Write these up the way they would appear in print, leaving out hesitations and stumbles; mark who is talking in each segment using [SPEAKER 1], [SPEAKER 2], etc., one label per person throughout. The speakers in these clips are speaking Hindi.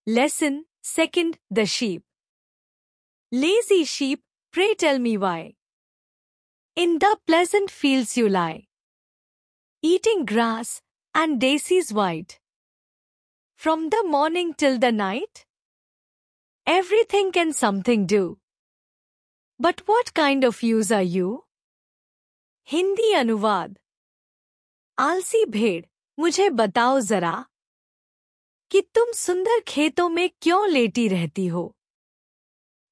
[SPEAKER 1] Lesson 2. The sheep. Lazy sheep, pray tell me why. In the pleasant fields you lie, eating grass and daisies white. From the morning till the night, everything can something do. But what kind of use are you? Hindi अनुवाद। आलसी भेड़, मुझे बताओ जरा कि तुम सुंदर खेतों में क्यों लेटी रहती हो,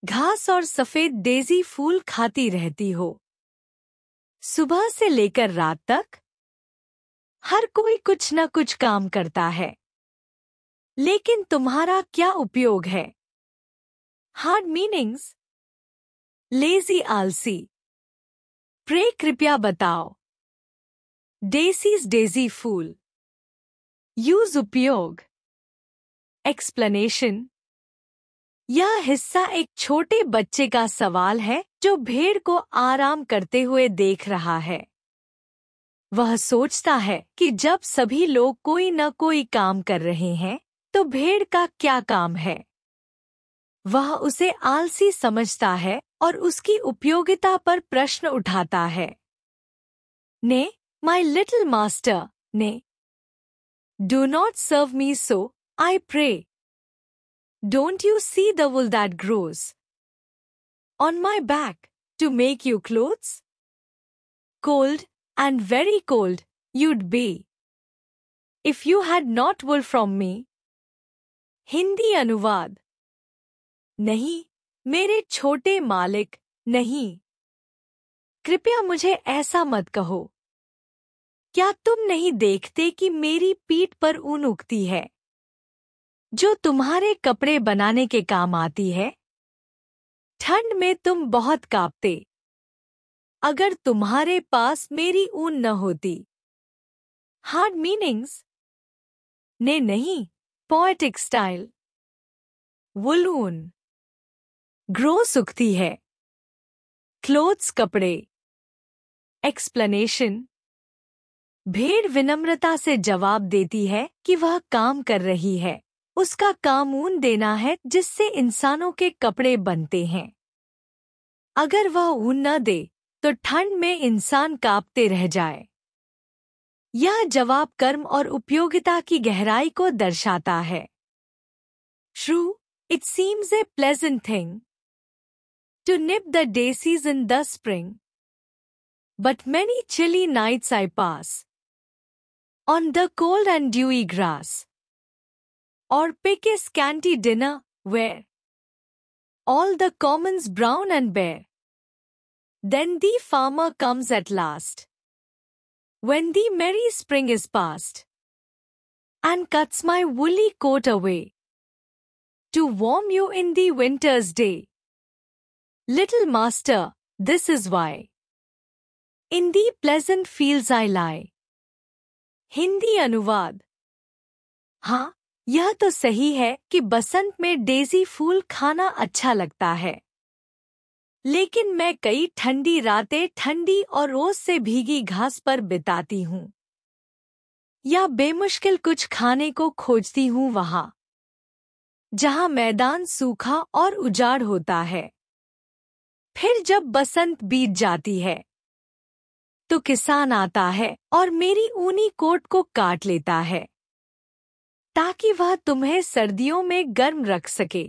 [SPEAKER 1] घास और सफेद डेज़ी फूल खाती रहती हो। सुबह से लेकर रात तक हर कोई कुछ न कुछ काम करता है, लेकिन तुम्हारा क्या उपयोग है? Hard meanings. लेजी आलसी, प्रे कृपया बताओ, डेसीज डेजी फूल, यूज उपयोग, एक्सप्लेनेशन। यह हिस्सा एक छोटे बच्चे का सवाल है जो भेड़ को आराम करते हुए देख रहा है। वह सोचता है कि जब सभी लोग कोई न कोई काम कर रहे हैं तो भेड़ का क्या काम है। वह उसे आलसी समझता है और उसकी उपयोगिता पर प्रश्न उठाता है। Nay, my little master, nay, do not serve me so, I pray. Don't you see the wool that grows on my back to make you clothes? Cold and very cold you'd be if you had not wool from me. Hindi अनुवाद। नहीं, मेरे छोटे मालिक, नहीं। कृपया मुझे ऐसा मत कहो। क्या तुम नहीं देखते कि मेरी पीठ पर ऊन उगती है, जो तुम्हारे कपड़े बनाने के काम आती है? ठंड में तुम बहुत कांपते अगर तुम्हारे पास मेरी ऊन न होती। Hard meanings. ने नहीं, पोएटिक स्टाइल। वुल ऊन, ग्रो सूखती है, क्लोथ्स कपड़े, एक्सप्लेनेशन। भेड़ विनम्रता से जवाब देती है कि वह काम कर रही है, उसका काम ऊन देना है जिससे इंसानों के कपड़े बनते हैं। अगर वह ऊन न दे तो ठंड में इंसान कांपते रह जाए। यह जवाब कर्म और उपयोगिता की गहराई को दर्शाता है। True, it seems a pleasant thing to nip the daisies in the spring, but many chilly nights I pass on the cold and dewy grass, or pick a scanty dinner where all the commons brown and bare. Then the farmer comes at last, when the merry spring is past, and cuts my woolly coat away, to warm you in the winter's day. Little master, this is why in the pleasant fields I lie. Hindi अनुवाद। हाँ, यह तो सही है कि बसंत में डेज़ी फूल खाना अच्छा लगता है, लेकिन मैं कई ठंडी रातें ठंडी और रोज से भीगी घास पर बिताती हूँ, या बेमुश्किल कुछ खाने को खोजती हूँ वहाँ जहाँ मैदान सूखा और उजाड़ होता है। फिर जब बसंत बीत जाती है तो किसान आता है और मेरी ऊनी कोट को काट लेता है ताकि वह तुम्हें सर्दियों में गर्म रख सके।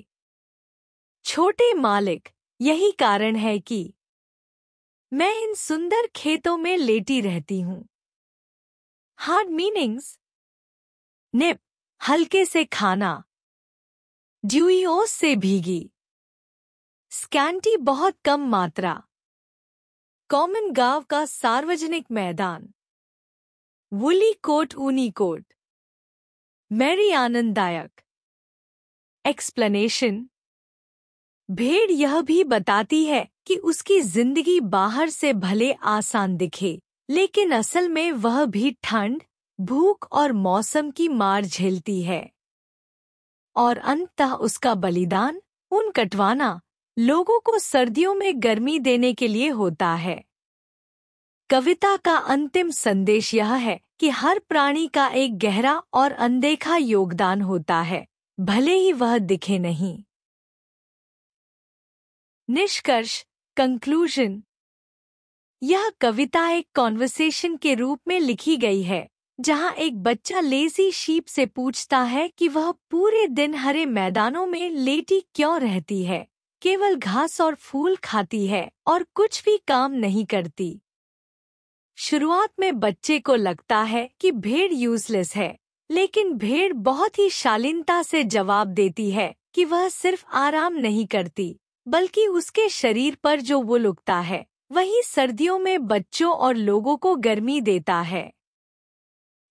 [SPEAKER 1] छोटे मालिक, यही कारण है कि मैं इन सुंदर खेतों में लेटी रहती हूँ। Hard meanings. निप, हल्के से खाना, ड्यूई, ओस से भीगी, स्कैंटी, बहुत कम मात्रा, कॉमन, गांव का सार्वजनिक मैदान, वुली कोट, ऊनी कोट, मैरी, आनंददायक। एक्सप्लेनेशन। भेड़ यह भी बताती है कि उसकी जिंदगी बाहर से भले आसान दिखे, लेकिन असल में वह भी ठंड, भूख और मौसम की मार झेलती है। और अंततः उसका बलिदान, ऊन कटवाना, लोगों को सर्दियों में गर्मी देने के लिए होता है। कविता का अंतिम संदेश यह है कि हर प्राणी का एक गहरा और अनदेखा योगदान होता है, भले ही वह दिखे नहीं। निष्कर्ष, कंक्लूजन। यह कविता एक कॉन्वर्सेशन के रूप में लिखी गई है, जहां एक बच्चा लेजी शीप से पूछता है कि वह पूरे दिन हरे मैदानों में लेटी क्यों रहती है, केवल घास और फूल खाती है और कुछ भी काम नहीं करती। शुरुआत में बच्चे को लगता है कि भेड़ यूजलेस है, लेकिन भेड़ बहुत ही शालीनता से जवाब देती है कि वह सिर्फ आराम नहीं करती, बल्कि उसके शरीर पर जो वूल उगता है वही सर्दियों में बच्चों और लोगों को गर्मी देता है।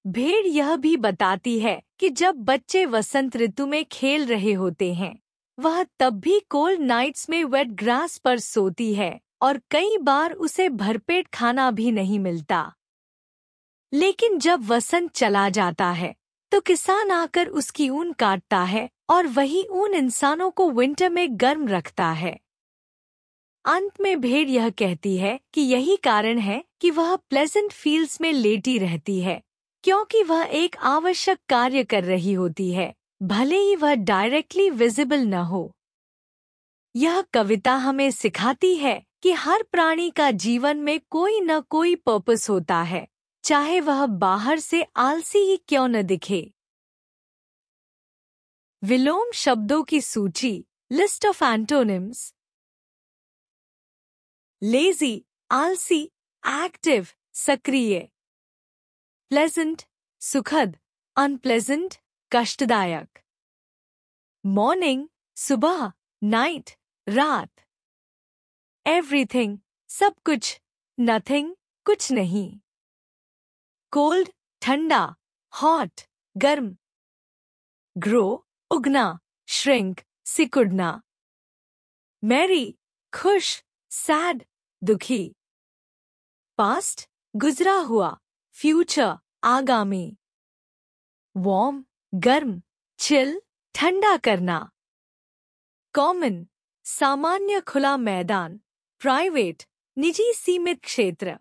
[SPEAKER 1] भेड़ यह भी बताती है कि जब बच्चे वसंत ऋतु में खेल रहे होते हैं, वह तब भी कोल्ड नाइट्स में वेट ग्रास पर सोती है और कई बार उसे भरपेट खाना भी नहीं मिलता। लेकिन जब वसंत चला जाता है तो किसान आकर उसकी ऊन काटता है और वही ऊन इंसानों को विंटर में गर्म रखता है। अंत में भेड़ यह कहती है कि यही कारण है कि वह प्लेजेंट फील्ड्स में लेटी रहती है, क्योंकि वह एक आवश्यक कार्य कर रही होती है, भले ही वह डायरेक्टली विजिबल न हो। यह कविता हमें सिखाती है कि हर प्राणी का जीवन में कोई न कोई पर्पस होता है, चाहे वह बाहर से आलसी ही क्यों न दिखे। विलोम शब्दों की सूची, लिस्ट ऑफ एंटोनिम्स। लेजी, आलसी, एक्टिव, सक्रिय। प्लेजेंट, सुखद, अनप्लेजेंट, कष्टदायक। मॉर्निंग, सुबह, नाइट, रात। एवरीथिंग, सब कुछ, नथिंग, कुछ नहीं। कोल्ड, ठंडा, हॉट, गर्म। ग्रो, उगना, श्रिंक, सिकुड़ना। मैरी, खुश, सैड, दुखी। पास्ट, गुजरा हुआ, फ्यूचर, आगामी। वार्म, गर्म, चिल, ठंडा करना। कॉमन, सामान्य खुला मैदान, प्राइवेट, निजी सीमित क्षेत्र।